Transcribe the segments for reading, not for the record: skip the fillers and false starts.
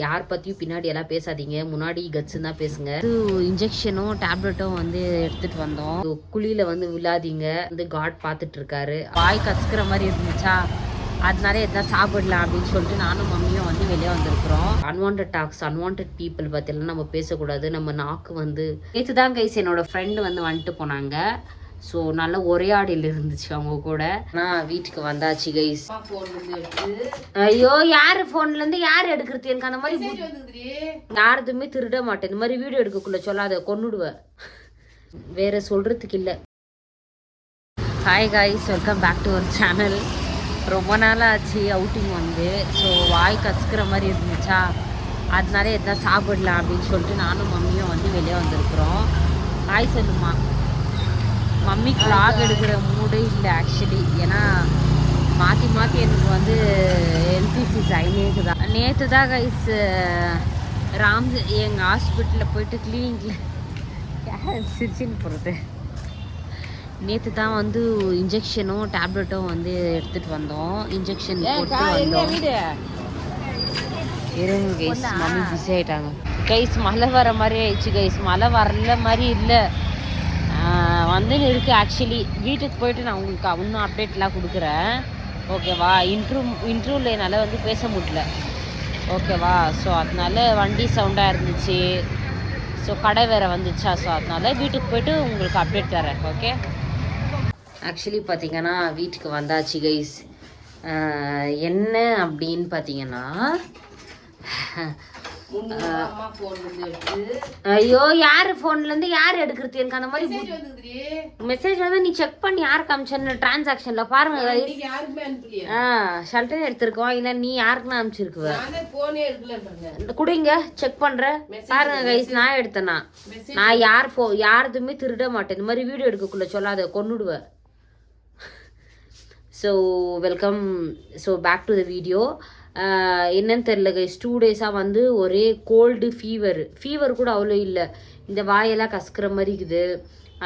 யார் பற்றியும் பின்னாடி எல்லாம் பேசாதீங்க, முன்னாடி கட்ஸுன்னு தான் பேசுங்க. இன்ஜெக்ஷனும் டேப்லெட்டும் வந்து எடுத்துகிட்டு வந்தோம். குழியில் வந்து விழாதீங்க, வந்து காட் பார்த்துட்டு இருக்காரு. வாய் கசுக்கிற மாதிரி இருந்துச்சா, அதனால எதனா சாப்பிடலாம் அப்படின்னு சொல்லிட்டு நானும் மம்மியும் வந்து வெளியே வந்திருக்கிறோம். அன்வான்ட் டாக்ஸ், அன்வான்ட் பீப்புள் பற்றியெல்லாம் நம்ம பேசக்கூடாது. நம்ம நாக்கு வந்து நேற்று தான் கைஸ் என்னோட ஃப்ரெண்டு வந்து வந்துட்டு போனாங்க. ஸோ நல்ல உரையாடல் இருந்துச்சு அவங்க கூட. நான் வீட்டுக்கு வந்தாச்சு கைஸ். ஐயோ, யார் ஃபோன்லேருந்து யார் எடுக்கிறது? எனக்கு அந்த மாதிரி யாருதுமே திருட மாட்டேன். இந்த மாதிரி வீடியோ எடுக்கக்குள்ள சொல்லாத, கொன்னுடுவேன். வேற சொல்றதுக்கு இல்லை. Hi guys, welcome back to our channel. ரொம்ப நாள் ஆச்சு அவுட்டிங் வந்து. ஸோ வாய் கசுக்கிற மாதிரி இருந்துச்சா, அதனால எதனா சாப்பிடலாம் அப்படின்னு சொல்லிட்டு நானும் மம்மியும் வந்து வெளியே வந்திருக்கிறோம். ஹாய் சொல்லுமா. மம்மிக்கு vlog எடுக்கிற மூடே இல்லை ஆக்சுவலி. ஏன்னா மாற்றி மாற்றி எனக்கு வந்து எல்பிசி தான். நேற்று தான் கைஸ் ராம் எங்கள் ஹாஸ்பிட்டலில் போயிட்டு கிளீனிக்கில் சிரிச்சின்னு போகிறது. நேற்று தான் வந்து இன்ஜெக்ஷனும் டேப்லெட்டும் வந்து எடுத்துகிட்டு வந்தோம். இன்ஜெக்ஷன் போட்டு வந்தோம். இருங்க கைஸ், மம்மி பிஸி ஆகிட்டாங்க கைஸ். மழை வர மாதிரி ஆயிடுச்சு கைஸ். மழை வரல மாதிரி இல்லை, வந்துன்னு இருக்குது ஆக்சுவலி. வீட்டுக்கு போயிட்டு நான் உங்களுக்கு இன்னும் அப்டேட்லாம் கொடுக்குறேன், ஓகேவா? இன்ட்ரூவில் என்னால் வந்து பேச முடியல, ஓகேவா? ஸோ அதனால வண்டி சவுண்டாக இருந்துச்சு. ஸோ கடை வேறு வந்துச்சா, ஸோ அதனால வீட்டுக்கு போயிட்டு உங்களுக்கு அப்டேட் தரேன், ஓகே? ஆக்சுவலி பார்த்தீங்கன்னா வீட்டுக்கு வந்தாச்சு கைஸ். என்ன அப்படின்னு பார்த்தீங்கன்னா, ஐயோ, யார் ஃபோன்லேருந்து யார் எடுக்கிறது? எனக்கு அந்த மாதிரி மெசேஜ் வந்து நீ செக் பண்ணி யாருக்கு அனுப்பிச்சேன்னு டிரான்சாக்ஷனில் பாருங்க கைஸ். ஷல்டன் எடுத்திருக்கோம், இல்லை நீ யாருக்குன்னு அனுப்பிச்சிருக்குவ? குடிங்க, செக் பண்ணுறேன் பாருங்க கைஸ். நான் எடுத்தேன்னா, நான் யாருதுமே திருட மாட்டேன். இந்த மாதிரி வீடியோ எடுக்கக்குள்ள சொல்லாத, கொன்னுடுவேன். So welcome. So back to the video. என்னன்னு தெரில கைஸ், 2 டேஸாக வந்து ஒரே கோல்டு, ஃபீவர் கூட அவ்வளோ இல்லை, இந்த வாயெல்லாம் கசுக்கிற மாதிரி இருக்குது.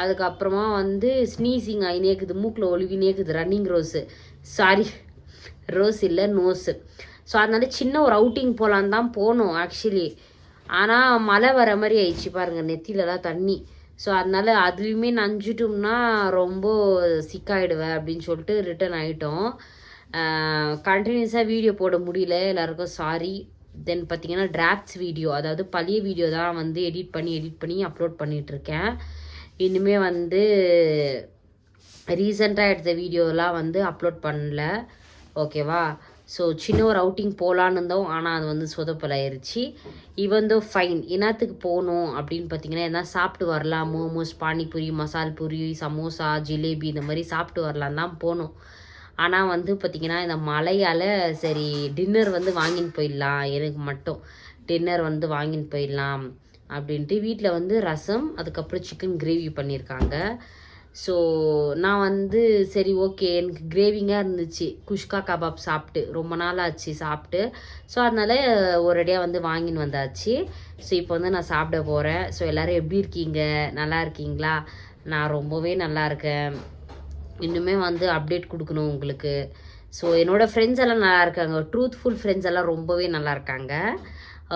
அதுக்கப்புறமா வந்து ஸ்னீசிங் ஆகினே இருக்குது, மூக்கில் ஒழுவினே இருக்குது. ரன்னிங் ரோஸ் இல்லை, நோஸு. ஸோ அதனால சின்ன ஒரு அவுட்டிங் போகலான்னு தான் போனோம் ஆக்சுவலி. ஆனால் மழை வர மாதிரி ஆயிடுச்சு பாருங்கள், நெத்திலலாம் தண்ணி. ஸோ அதனால் அதுலேயுமே நஞ்சிட்டோம்னா ரொம்ப சிக்காயிடுவேன் அப்படின்னு சொல்லிட்டு ரிட்டன் ஆகிட்டோம். கண்டினியூஸாக வீடியோ போட முடியல, எல்லாருக்கும் சாரி. தென் பார்த்திங்கன்னா டிராஃப்ட்ஸ் வீடியோ, அதாவது பழைய வீடியோ தான் வந்து எடிட் பண்ணி அப்லோட் பண்ணிகிட்ருக்கேன். இனிமேல் வந்து ரீசெண்டாக எடுத்த வீடியோலாம் வந்து அப்லோட் பண்ணல, ஓகேவா? ஸோ சின்ன ஒரு அவுட்டிங் போகலான்னு இருந்தோம், ஆனால் அது வந்து சொதப்பலாயிருச்சு. இவந்தோ ஃபைன். என்னத்துக்கு போகணும் அப்படின்னு பார்த்தீங்கன்னா, எதனா சாப்பிட்டு வரலாம். மோமோஸ், பானிபூரி, மசால் பூரி, சமோசா, ஜிலேபி இந்த மாதிரி சாப்பிட்டு வரலாம் தான் போனோம். ஆனால் வந்து பார்த்திங்கன்னா இந்த மழையால் சரி டின்னர் வந்து வாங்கின்னு போயிடலாம், எனக்கு மட்டும் டின்னர் வந்து வாங்கின்னு போயிடலாம் அப்படின்ட்டு வீட்டில் வந்து ரசம், அதுக்கப்புறம் சிக்கன் கிரேவி பண்ணியிருக்காங்க. ஸோ நான் வந்து சரி ஓகே, எனக்கு கிரேவிங்காக இருந்துச்சு. குஷ்கா கபாப் சாப்பிட்டு ரொம்ப நாள் ஆச்சு சாப்பிட்டு. ஸோ அதனால் ஒரேடியாக வந்து வாங்கின்னு வந்தாச்சு. ஸோ இப்போ வந்து நான் சாப்பிட போகிறேன். ஸோ எல்லோரும் எப்படி இருக்கீங்க? நல்லா இருக்கீங்களா? நான் ரொம்பவே நல்லா இருக்கேன். இன்னுமே வந்து அப்டேட் கொடுக்கணும் உங்களுக்கு. ஸோ என்னோடய ஃப்ரெண்ட்ஸ் எல்லாம் நல்லா இருக்காங்க, ட்ரூத்ஃபுல் ஃப்ரெண்ட்ஸ் எல்லாம் ரொம்பவே நல்லா இருக்காங்க,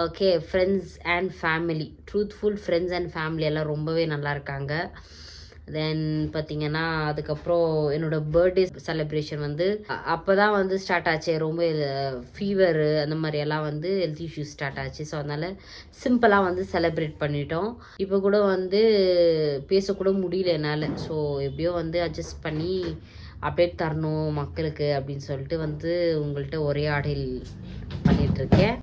okay? Friends and family, truthful friends and family எல்லாம் ரொம்பவே நல்லா இருக்காங்க. தென் பார்த்திங்கன்னா அதுக்கப்புறம் என்னோடய பர்த்டே செலிப்ரேஷன் வந்து அப்போ தான் வந்து ஸ்டார்ட் ஆச்சு. ரொம்ப ஃபீவரு அந்த மாதிரியெல்லாம் வந்து ஹெல்த் இஷ்யூஸ் ஸ்டார்ட் ஆச்சு. ஸோ அதனால் சிம்பிளாக வந்து செலிப்ரேட் பண்ணிட்டோம். இப்போ கூட வந்து பேசக்கூட முடியல என்னால். ஸோ எப்படியோ வந்து அட்ஜஸ்ட் பண்ணி அப்டேட் தரணும் மக்களுக்கு அப்படின்னு சொல்லிட்டு வந்து உங்கள்கிட்ட உரையாடல் பண்ணிகிட்ருக்கேன்.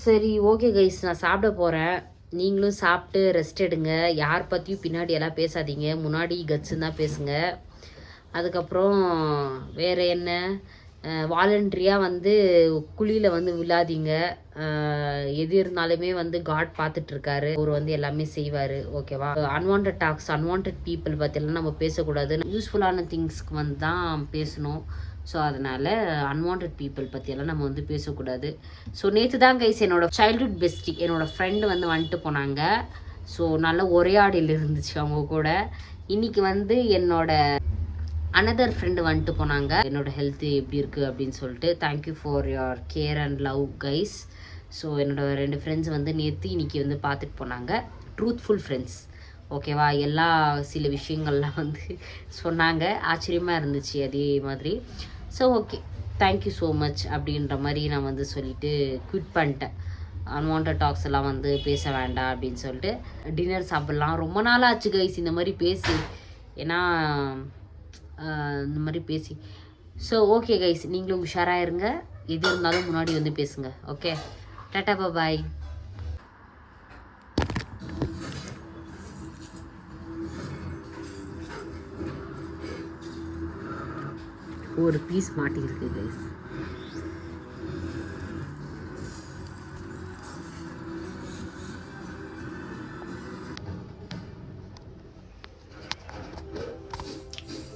சரி ஓகே கைஸ், நான் சாப்பிட போகிறேன். நீங்களும் சாப்பிட்டு ரெஸ்ட் எடுங்க. யார் பற்றியும் பின்னாடி எல்லாம் பேசாதீங்க, முன்னாடி கட்ஸுன்னு தான் பேசுங்க. அதுக்கப்புறம் வேறு என்ன, வாலண்ட்ரியாக வந்து குழியில் வந்து விழாதீங்க. எது இருந்தாலுமே வந்து காட் பார்த்துட்ருக்காரு, அவர் வந்து எல்லாமே செய்வார், ஓகேவா? அன்வான்ட் டாக்ஸ், அன்வான்ட் பீப்புள் பற்றிலாம் நம்ம பேசக்கூடாது, யூஸ்ஃபுல்லான திங்ஸ்க்கு வந்து தான் பேசணும். ஸோ அதனால் அன்வான்ட் பீப்புள் பற்றியெல்லாம் நம்ம வந்து பேசக்கூடாது. ஸோ நேற்று தான் கைஸ் என்னோடய சைல்ட்ஹுட் பெஸ்டி, என்னோடய ஃப்ரெண்டு வந்து வந்துட்டு போனாங்க. ஸோ நல்ல உரையாடல் இருந்துச்சு அவங்க கூட. இன்றைக்கி வந்து என்னோட அனதர் ஃப்ரெண்டு வந்துட்டு போனாங்க என்னோட ஹெல்த்து எப்படி இருக்குது அப்படின்னு சொல்லிட்டு. Thank you for your care and love guys. So என்னோட 2 ஃப்ரெண்ட்ஸ் வந்து நேற்று இன்னைக்கு வந்து பார்த்துட்டு போனாங்க. ட்ரூத்ஃபுல் ஃப்ரெண்ட்ஸ், ஓகேவா. எல்லா சில விஷயங்கள்லாம் வந்து சொன்னாங்க, ஆச்சரியமாக இருந்துச்சு அதே மாதிரி. So okay, thank you so much அப்படின்ற மாதிரி நான் வந்து சொல்லிவிட்டு குவிட் பண்ணிட்டேன். அன்வான்ட் டாக்ஸ் எல்லாம் வந்து பேச வேண்டாம் அப்படின்னு சொல்லிட்டு டின்னர் சாப்பிட்லாம். ரொம்ப நாள் ஆச்சு கைஸ் இந்த மாதிரி பேசி, ஏன்னா இந்த மாதிரி பேசி. ஸோ ஓகே கைஸ், நீங்களும் உஷாராக இருங்க, எது இருந்தாலும் முன்னாடி வந்து பேசுங்க. Okay, tata bye. ஒரு பீஸ் மாட்டிருக்கு கைஸ்.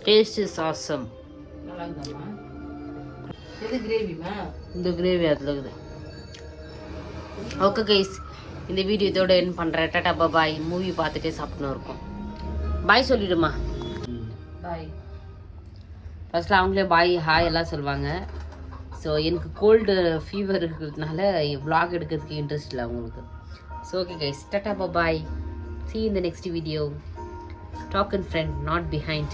Taste is awesome. இந்த கிரேவி அதில் இருக்குது. ஓகே கைஸ், இந்த வீடியோ இதோட என் பண்ணுறேன். டாட்டா பாய். மூவி பார்த்துட்டே சாப்பிட்ணும் இருக்கும். பாய் சொல்லிடுமா. பாய். ஃபஸ்ட்டில் அவங்களே பாய் ஹாய் எல்லாம் சொல்லுவாங்க. ஸோ எனக்கு கோல்டு ஃபீவர் இருக்கிறதுனால vlog எடுக்கிறதுக்கு இன்ட்ரெஸ்ட் இல்லை அவங்களுக்கு. So okay guys, tata bye. See you in the next video. Talk in front, not behind.